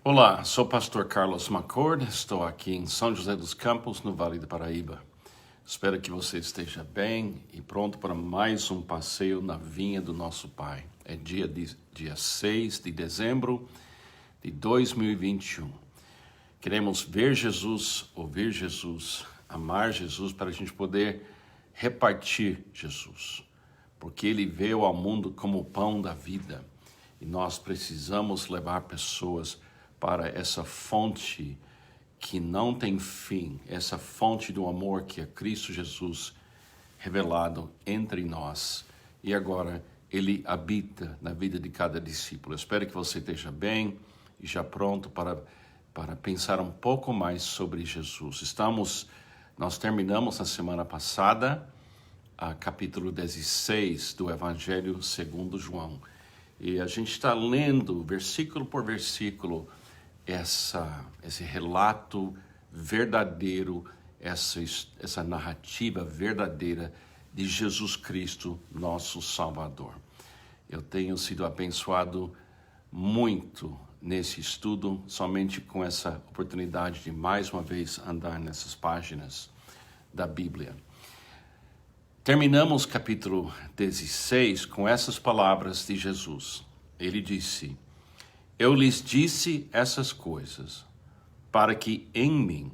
Olá, sou o pastor Carlos McCord, estou aqui em São José dos Campos, no Vale do Paraíba. Espero que você esteja bem e pronto para mais um passeio na vinha do nosso Pai. É dia 6 de dezembro de 2021. Queremos ver Jesus, ouvir Jesus, amar Jesus para a gente poder repartir Jesus. Porque Ele veio ao mundo como o pão da vida e nós precisamos levar pessoas para essa fonte que não tem fim, essa fonte do amor que é Cristo Jesus revelado entre nós. E agora Ele habita na vida de cada discípulo. Eu espero que você esteja bem e já pronto para pensar um pouco mais sobre Jesus. Nós terminamos na semana passada capítulo 16 do Evangelho segundo João. E a gente está lendo versículo por versículo esse relato verdadeiro, essa narrativa verdadeira de Jesus Cristo, nosso Salvador. Eu tenho sido abençoado muito nesse estudo, somente com essa oportunidade de mais uma vez andar nessas páginas da Bíblia. Terminamos capítulo 16 com essas palavras de Jesus. Ele disse: Eu lhes disse essas coisas para que em mim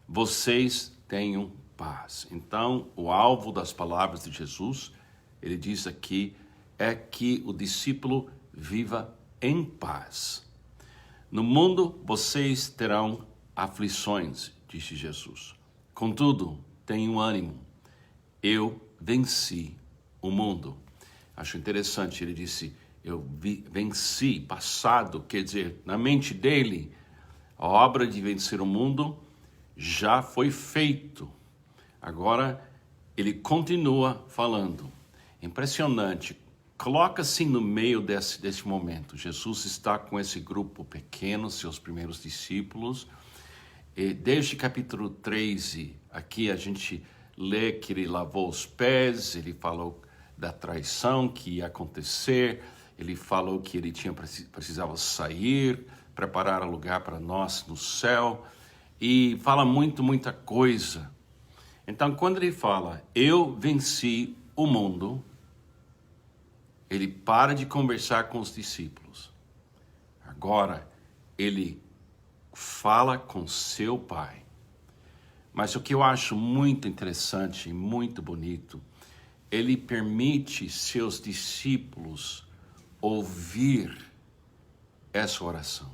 vocês tenham paz. Então, o alvo das palavras de Jesus, ele diz aqui, é que o discípulo viva em paz. No mundo vocês terão aflições, disse Jesus. Contudo, tenham ânimo. Eu venci o mundo. Acho interessante, ele disse, venci, passado, quer dizer, na mente dele, a obra de vencer o mundo já foi feito. Agora, ele continua falando. Impressionante. Coloca-se no meio desse momento. Jesus está com esse grupo pequeno, seus primeiros discípulos. E desde capítulo 13, aqui a gente lê que ele lavou os pés, ele falou da traição que ia acontecer, ele falou que ele precisava sair, preparar um lugar para nós no céu, e fala muita coisa. Então, quando ele fala, eu venci o mundo, ele para de conversar com os discípulos. Agora, ele fala com seu Pai. Mas o que eu acho muito interessante e muito bonito, ele permite seus discípulos ouvir essa oração.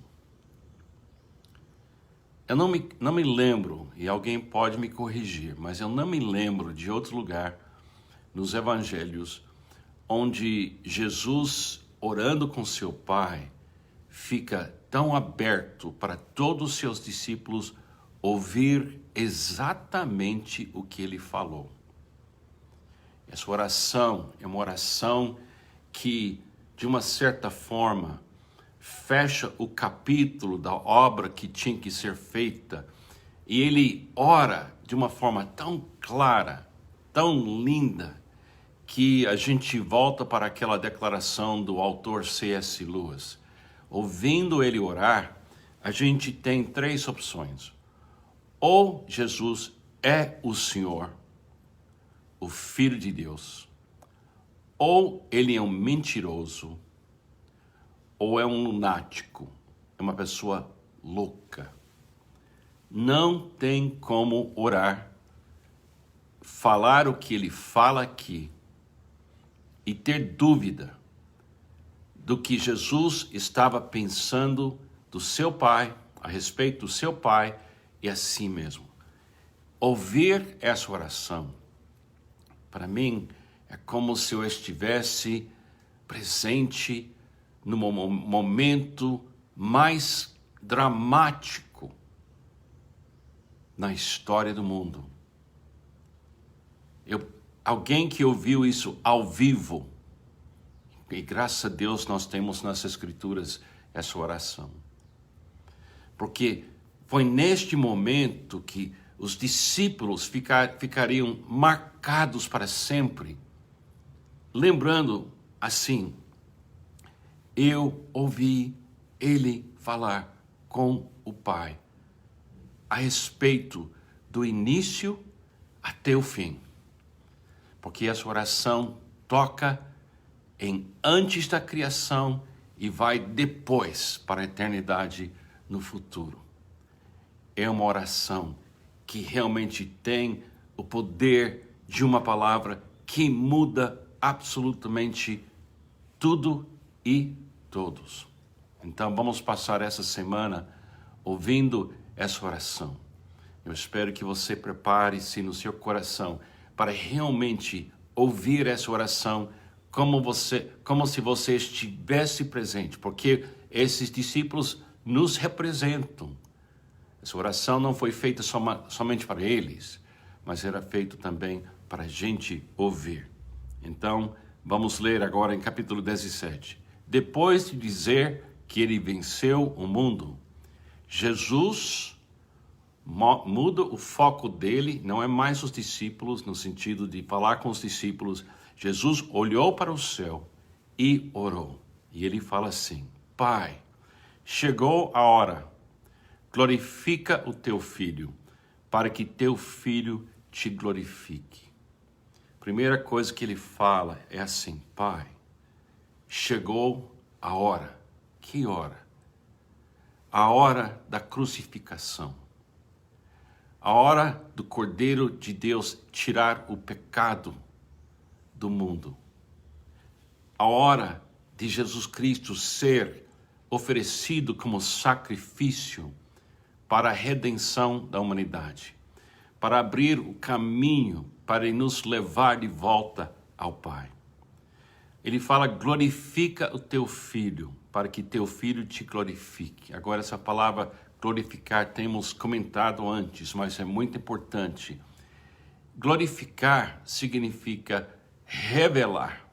Eu não me lembro, e alguém pode me corrigir, mas eu não me lembro de outro lugar nos evangelhos onde Jesus, orando com seu Pai, fica tão aberto para todos os seus discípulos ouvir exatamente o que ele falou. Essa oração é uma oração que, de uma certa forma, fecha o capítulo da obra que tinha que ser feita. E ele ora de uma forma tão clara, tão linda, que a gente volta para aquela declaração do autor C.S. Lewis. Ouvindo ele orar, a gente tem três opções. Ou Jesus é o Senhor, o Filho de Deus, ou ele é um mentiroso, ou é um lunático, é uma pessoa louca. Não tem como orar, falar o que ele fala aqui e ter dúvida do que Jesus estava pensando do seu Pai, a respeito do seu Pai e a si mesmo. Ouvir essa oração, para mim, é como se eu estivesse presente no momento mais dramático na história do mundo. Alguém que ouviu isso ao vivo, e graças a Deus nós temos nas Escrituras essa oração. Porque foi neste momento que os discípulos ficariam marcados para sempre, lembrando assim, eu ouvi ele falar com o Pai a respeito do início até o fim. Porque essa oração toca em antes da criação e vai depois para a eternidade no futuro. É uma oração que realmente tem o poder de uma palavra que muda absolutamente tudo e todos. Então vamos passar essa semana ouvindo essa oração. Eu espero que você prepare-se no seu coração para realmente ouvir essa oração como se você estivesse presente, porque esses discípulos nos representam. Essa oração não foi feita somente para eles, mas era feita também para a gente ouvir. Então, vamos ler agora em capítulo 17. Depois de dizer que ele venceu o mundo, Jesus muda o foco dele, não é mais os discípulos, no sentido de falar com os discípulos. Jesus olhou para o céu e orou. E ele fala assim: Pai, chegou a hora, glorifica o teu filho, para que teu filho te glorifique. Primeira coisa que ele fala é assim: Pai, chegou a hora. Que hora? A hora da crucificação. A hora do Cordeiro de Deus tirar o pecado do mundo. A hora de Jesus Cristo ser oferecido como sacrifício para a redenção da humanidade, para abrir o caminho para nos levar de volta ao Pai. Ele fala: glorifica o teu filho, para que teu filho te glorifique. Agora, essa palavra glorificar temos comentado antes, mas é muito importante. Glorificar significa revelar.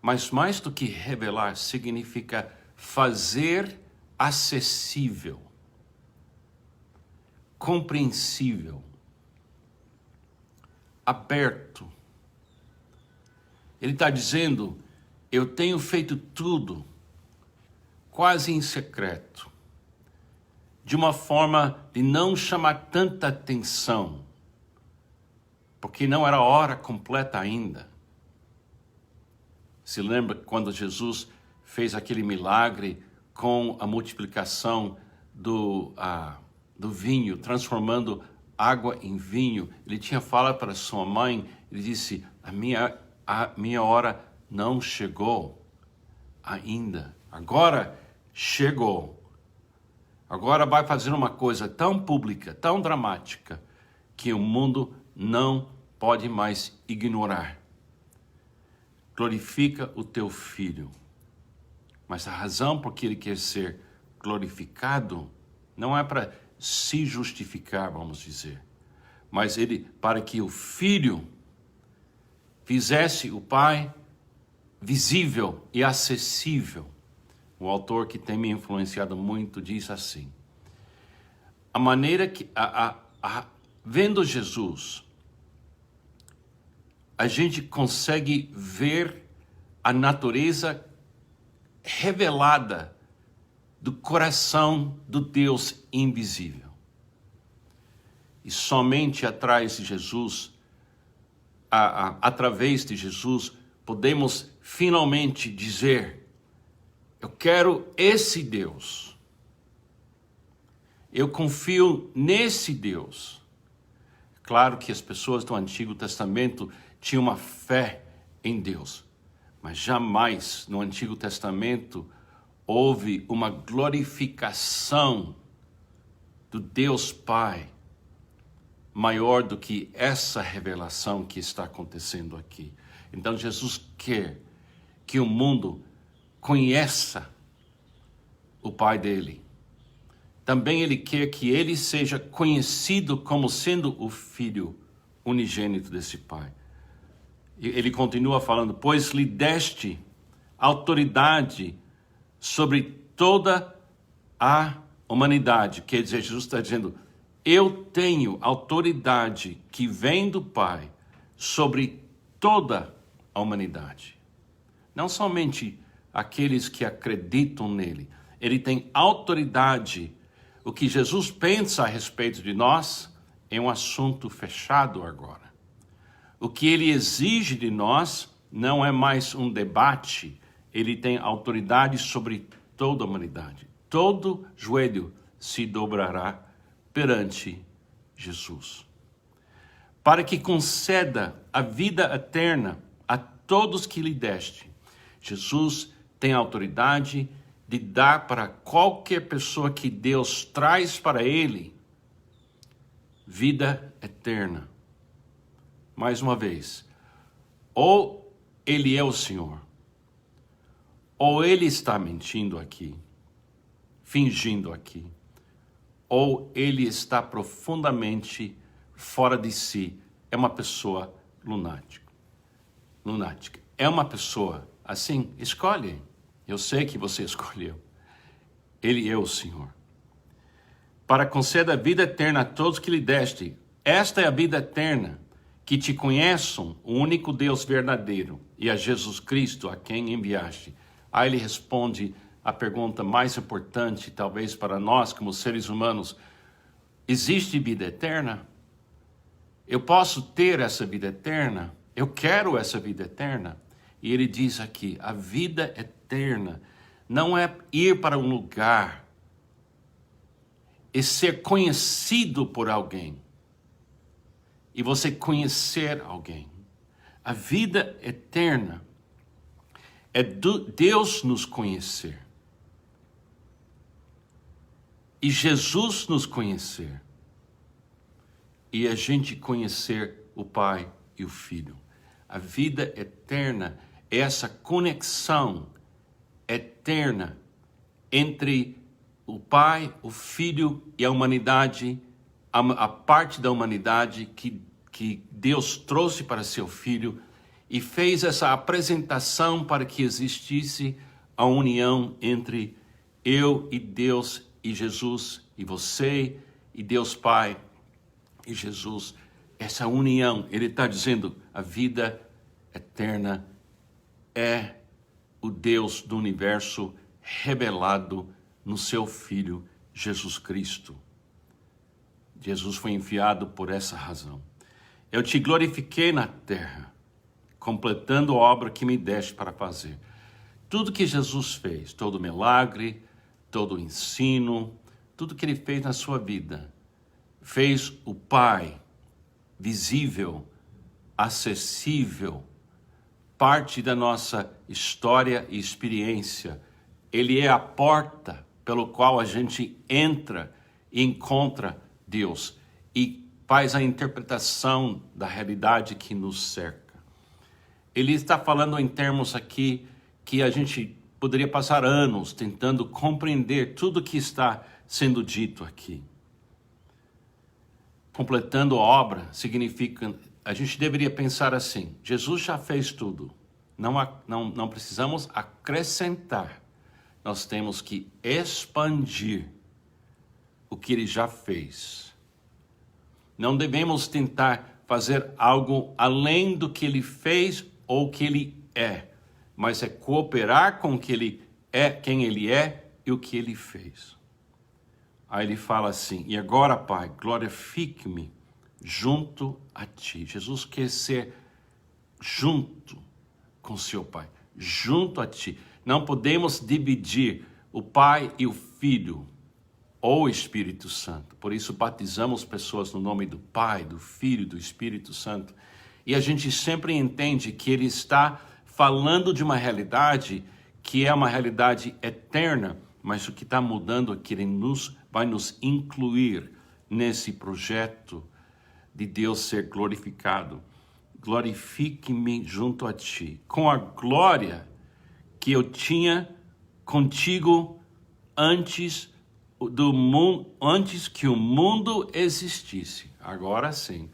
Mas mais do que revelar, significa fazer acessível, compreensível, aberto. Ele está dizendo: eu tenho feito tudo quase em secreto, de uma forma de não chamar tanta atenção, porque não era a hora completa ainda. Se lembra quando Jesus fez aquele milagre com a multiplicação do vinho, transformando água em vinho? Ele tinha falado para sua mãe, ele disse: a minha hora não chegou ainda. Agora chegou. Agora vai fazer uma coisa tão pública, tão dramática, que o mundo não pode mais ignorar. Glorifica o teu filho. Mas a razão por que ele quer ser glorificado não é para se justificar, vamos dizer, mas para que o filho fizesse o Pai visível e acessível. O autor que tem me influenciado muito diz assim: a maneira que, vendo Jesus, a gente consegue ver a natureza revelada do coração do Deus invisível. E somente através de Jesus, podemos finalmente dizer: eu quero esse Deus. Eu confio nesse Deus. Claro que as pessoas do Antigo Testamento tinham uma fé em Deus, mas jamais no Antigo Testamento houve uma glorificação do Deus Pai maior do que essa revelação que está acontecendo aqui. Então Jesus quer que o mundo conheça o Pai dele. Também ele quer que ele seja conhecido como sendo o Filho unigênito desse Pai. Ele continua falando: pois lhe deste autoridade sobre toda a humanidade. Quer dizer, Jesus está dizendo: eu tenho autoridade que vem do Pai sobre toda a humanidade. Não somente aqueles que acreditam nele. Ele tem autoridade. O que Jesus pensa a respeito de nós é um assunto fechado agora. O que ele exige de nós não é mais um debate. Ele tem autoridade sobre toda a humanidade. Todo joelho se dobrará perante Jesus. Para que conceda a vida eterna a todos que lhe deste, Jesus tem autoridade de dar para qualquer pessoa que Deus traz para ele vida eterna. Mais uma vez, ou ele é o Senhor, ou ele está mentindo aqui, fingindo aqui, ou ele está profundamente fora de si, é uma pessoa lunática. É uma pessoa assim, escolhe. Eu sei que você escolheu. Ele é o Senhor. Para conceder a vida eterna a todos que lhe deste. Esta é a vida eterna, que te conheçam o único Deus verdadeiro e a Jesus Cristo a quem enviaste. Aí ele responde a pergunta mais importante, talvez para nós como seres humanos: existe vida eterna? Eu posso ter essa vida eterna? Eu quero essa vida eterna? E ele diz aqui, a vida eterna não é ir para um lugar, é ser conhecido por alguém. E você conhecer alguém. A vida eterna é Deus nos conhecer. E Jesus nos conhecer. E a gente conhecer o Pai e o Filho. A vida eterna é essa conexão eterna entre o Pai, o Filho e a humanidade, a parte da humanidade que Deus trouxe para seu Filho e fez essa apresentação para que existisse a união entre eu e Deus e Jesus e você e Deus Pai e Jesus. Essa união, ele está dizendo, a vida eterna é o Deus do universo revelado no seu Filho Jesus Cristo. Jesus foi enviado por essa razão. Eu te glorifiquei na terra, completando a obra que me deste para fazer. Tudo que Jesus fez, todo milagre, todo ensino, tudo que ele fez na sua vida, fez o Pai visível, acessível, parte da nossa história e experiência. Ele é a porta pelo qual a gente entra e encontra Deus e faz a interpretação da realidade que nos cerca. Ele está falando em termos aqui que a gente poderia passar anos tentando compreender tudo que está sendo dito aqui. Completando a obra significa, a gente deveria pensar assim, Jesus já fez tudo, não precisamos acrescentar, nós temos que expandir o que ele já fez. Não devemos tentar fazer algo além do que ele fez ou que ele é, mas é cooperar com o que ele é, quem ele é e o que ele fez. Aí ele fala assim, e agora, Pai, glorifique-me junto a ti. Jesus quer ser junto com seu Pai, junto a ti. Não podemos dividir o Pai e o Filho, ou o Espírito Santo. Por isso batizamos pessoas no nome do Pai, do Filho, do Espírito Santo. E a gente sempre entende que ele está falando de uma realidade que é uma realidade eterna, mas o que está mudando é que ele vai nos incluir nesse projeto de Deus ser glorificado. Glorifique-me junto a ti, com a glória que eu tinha contigo antes que o mundo existisse. Agora sim,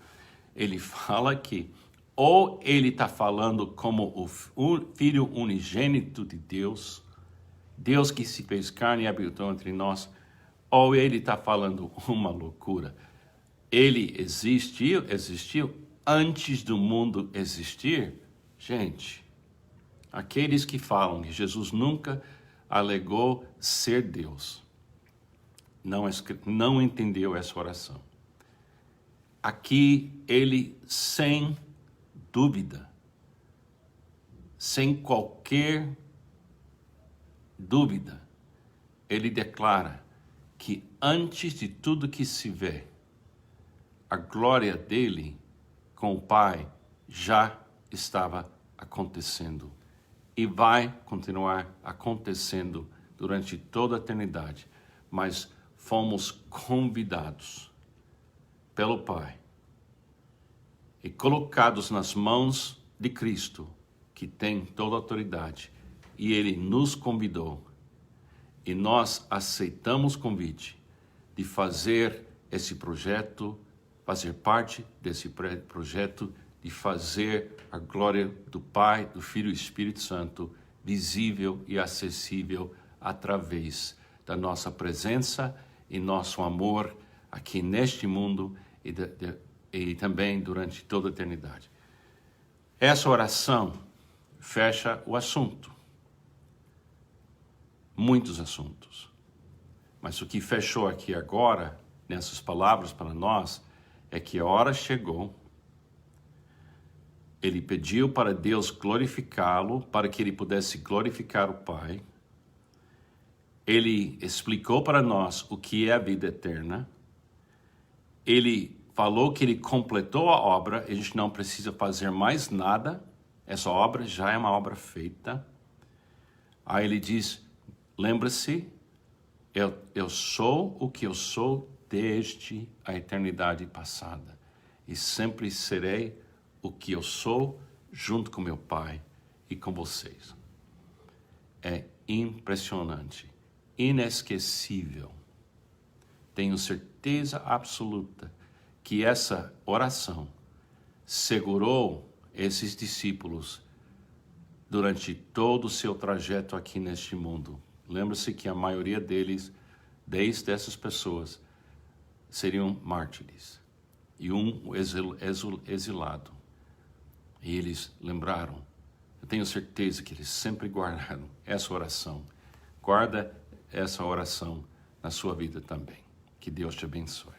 ele fala aqui, ou ele está falando como o Filho unigênito de Deus, Deus que se fez carne e habitou entre nós, ou ele está falando uma loucura. Ele existiu antes do mundo existir. Gente, aqueles que falam que Jesus nunca alegou ser Deus. Não entendeu essa oração. Aqui ele, sem dúvida, sem qualquer dúvida, ele declara que antes de tudo que se vê, a glória dele com o Pai já estava acontecendo e vai continuar acontecendo durante toda a eternidade. Mas fomos convidados pelo Pai e colocados nas mãos de Cristo, que tem toda a autoridade, e Ele nos convidou, e nós aceitamos o convite de fazer esse projeto, fazer parte desse projeto, de fazer a glória do Pai, do Filho e do Espírito Santo visível e acessível através da nossa presença e nosso amor aqui neste mundo e também durante toda a eternidade. Essa oração fecha o assunto. Muitos assuntos. Mas o que fechou aqui agora, nessas palavras para nós, é que a hora chegou. Ele pediu para Deus glorificá-lo, para que ele pudesse glorificar o Pai. Ele explicou para nós o que é a vida eterna. Ele falou que ele completou a obra, a gente não precisa fazer mais nada, essa obra já é uma obra feita. Aí ele diz, lembra-se, eu sou o que eu sou desde a eternidade passada e sempre serei o que eu sou junto com meu Pai e com vocês. É impressionante, inesquecível. Tenho certeza absoluta que essa oração segurou esses discípulos durante todo o seu trajeto aqui neste mundo. Lembra-se que a maioria deles, 10 dessas pessoas, seriam mártires e um exilado. E eles lembraram, eu tenho certeza que eles sempre guardaram essa oração. Guarda essa oração na sua vida também. Que Deus te abençoe.